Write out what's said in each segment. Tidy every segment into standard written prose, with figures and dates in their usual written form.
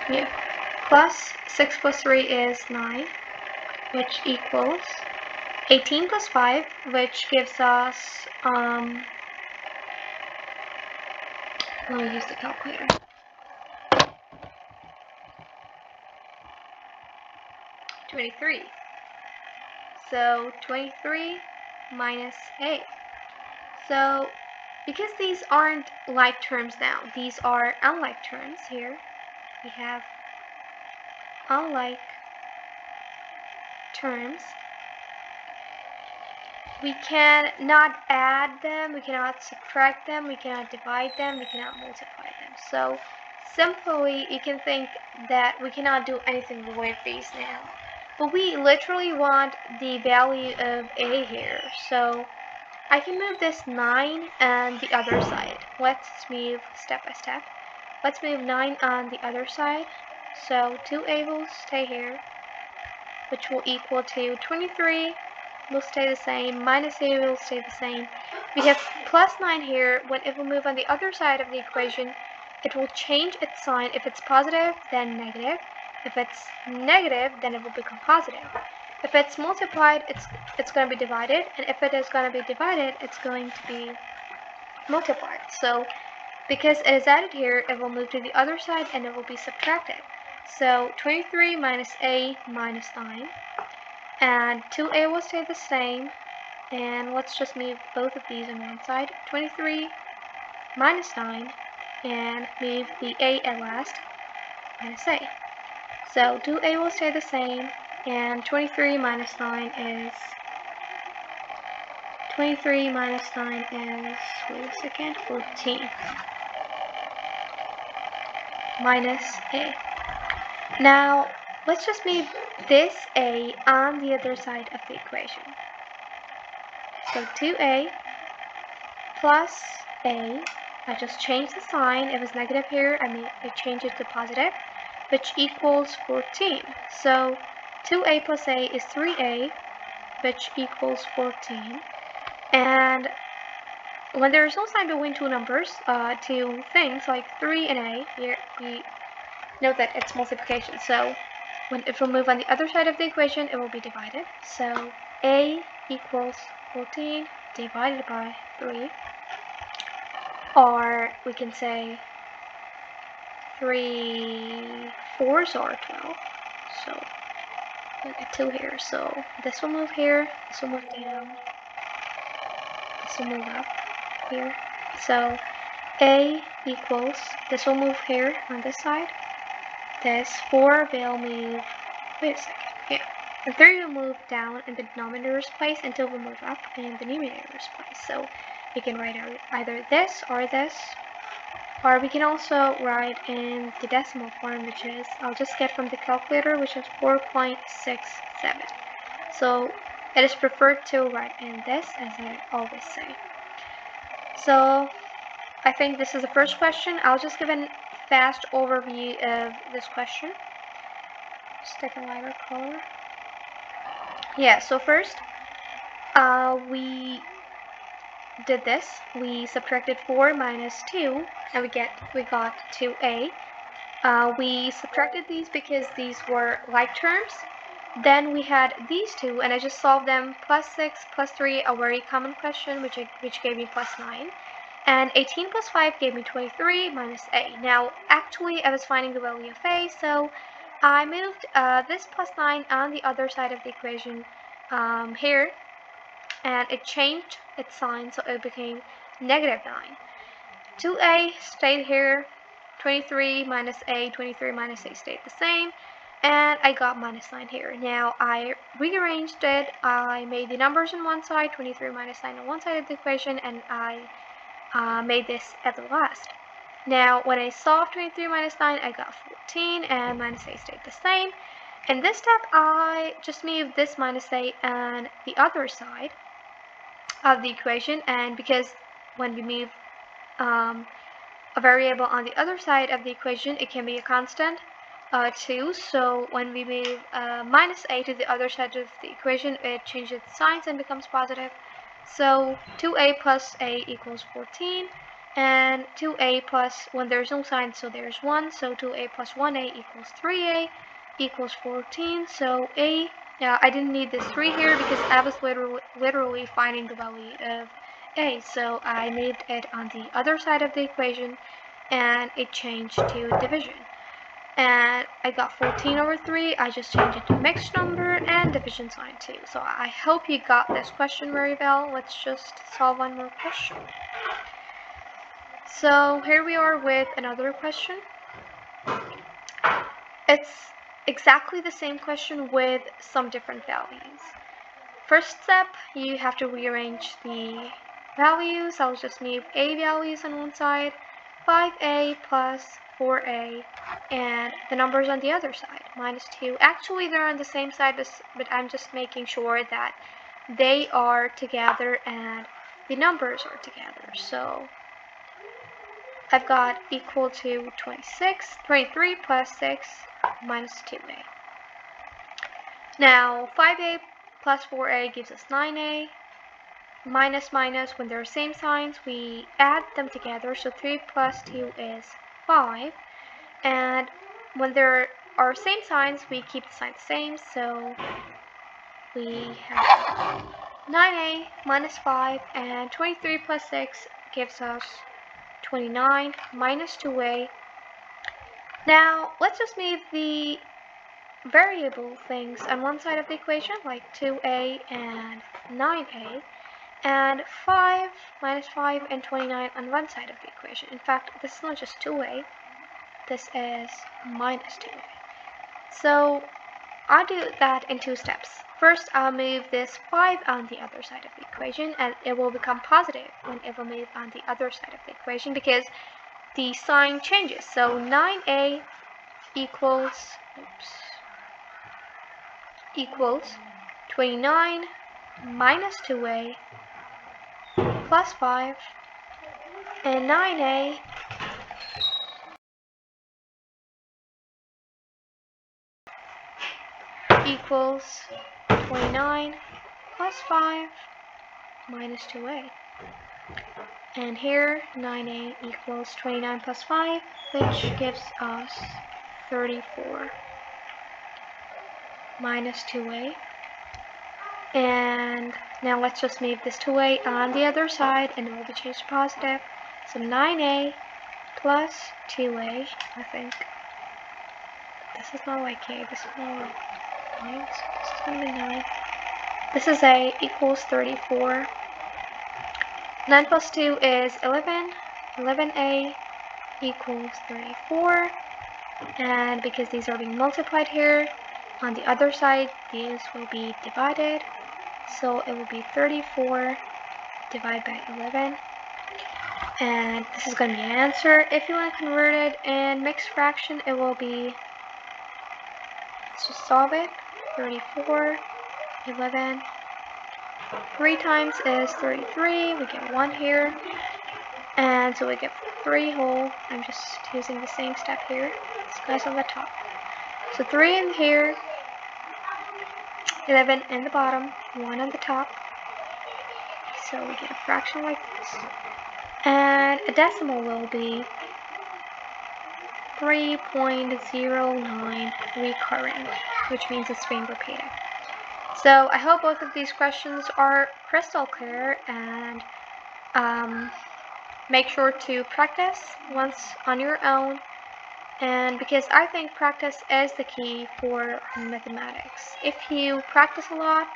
Yeah. Plus 6 plus 3 is 9, which equals 18 plus 5, which gives us, let me use the calculator. 23. So 23 minus 8. So because these aren't like terms now, these are unlike terms here. We have unlike terms. We cannot add them, we cannot subtract them, we cannot divide them, we cannot multiply them. So simply you can think that we cannot do anything with these now. But we literally want the value of a here. So I can move this 9 on the other side. Let's move step by step. Let's move 9 on the other side. So 2a will stay here, which will equal to 23 will stay the same, minus a will stay the same. We have plus 9 here. When it will move on the other side of the equation, it will change its sign. If it's positive, then negative. If it's negative, then it will become positive. If it's multiplied, it's going to be divided, and if it is going to be divided, it's going to be multiplied. So because it is added here, it will move to the other side and it will be subtracted. So 23 minus a minus 9, and 2a will stay the same, and let's just move both of these on one side. 23 minus 9, and move the a at last, minus a. So 2a will stay the same, and 23 minus 9 is, 23 minus 9 is, wait a second, 14, minus a. Now, let's just move this a on the other side of the equation. So 2a plus a, I just changed the sign. It was negative here, I changed it to positive, which equals 14. So 2a plus a is 3a, which equals 14. And when there is no sign between two numbers, two things like 3 and a, here we note that it's multiplication. So when it will move on the other side of the equation, it will be divided. So a equals 14 divided by 3. Or we can say 3 fours are 12. So we get 2 here. So this will move here, this will move down, this will move up here. So a equals, this will move here on this side. This 4 will move, wait a second, yeah. And 3 will move down in the denominator's place, and 2 will move up in the numerator's place. So we can write out either this, or we can also write in the decimal form, which is, I'll just get from the calculator, which is 4.67. So it is preferred to write in this, as I always say. So I think this is the first question. I'll just give a fast overview of this question. Just take a lighter color. Yeah, so first we did this. We subtracted 4 minus 2, and we got 2a. We subtracted these because these were like terms. Then we had these two, and I just solved them. Plus 6 plus 3, a very common question, which gave me plus 9. And 18 plus 5 gave me 23 minus a. Now, actually, I was finding the value of a, so I moved this plus 9 on the other side of the equation here, and it changed its sign, so it became negative 9. 2a stayed here, 23 minus a, 23 minus a stayed the same, and I got minus 9 here. Now, I rearranged it. I made the numbers on one side, 23 minus 9 on one side of the equation, and I made this at the last. Now, when I solved 23 minus 9, I got 14, and minus a stayed the same. In this step, I just moved this minus a on the other side of the equation, and because when we move a variable on the other side of the equation, it can be a constant too. So when we move minus a to the other side of the equation, it changes its signs and becomes positive. So 2a plus a equals 14, and 2a plus, when there's no sign, so there's 1, so 2a plus 1a equals 3a equals 14. So a, yeah, I didn't need this 3 here because I was literally finding the value of a, so I moved it on the other side of the equation and it changed to division. And I got 14 over 3, I just changed it to mixed number and division sign too. So I hope you got this question very well. Let's just solve one more question. So here we are with another question. It's exactly the same question with some different values. First step, you have to rearrange the values. I'll just move a values on one side, 5a plus 4a, and the numbers on the other side, minus 2. Actually, they're on the same side, but I'm just making sure that they are together and the numbers are together. So I've got equal to 23 plus 6 minus 2a. Now 5a plus 4a gives us 9a. Minus minus, when they're same signs, we add them together. So 3 plus 2 is 5. And when there are same signs, we keep the sign the same. So we have 9a minus 5, and 23 plus 6 gives us 29 minus 2a. Now let's just move the variable things on one side of the equation, like 2a and 9a, and 5 minus 5 and 29 on one side of the equation. In fact, this is not just 2a, this is minus 2a. So I'll do that in 2 steps. First, I'll move this 5 on the other side of the equation, and it will become positive when it will move on the other side of the equation because the sign changes. So 9a equals 29 minus 2a plus 5, and 9a equals 29 plus 5 minus 2a. And here 9a equals 29 plus 5, which gives us 34 minus 2a. And now let's just move this 2a on the other side and it will be changed to positive. So 9a plus 2a, I think. This is not like a, this is more like 9, so this is going to be 9. This is a equals 34. 9 plus 2 is 11. 11a equals 34. And because these are being multiplied here, on the other side, these will be divided. So it will be 34 divided by 11. And this is going to be an answer. If you want to convert it in mixed fraction, it will be, let's just solve it. 34, 11. 3 times is 33. We get 1 here. And so we get 3 whole. I'm just using the same step here. This guy's on the top. So 3 in here, 11 in the bottom, 1 on the top. So we get a fraction like this. And a decimal will be 3.09 recurring, which means it's being repeated. So I hope both of these questions are crystal clear, and make sure to practice once on your own. And because I think practice is the key for mathematics. If you practice a lot,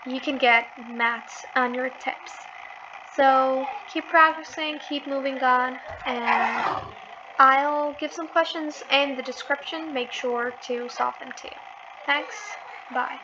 you can get maths on your tips. So keep practicing, keep moving on, and I'll give some questions in the description. Make sure to solve them too. Thanks. Bye.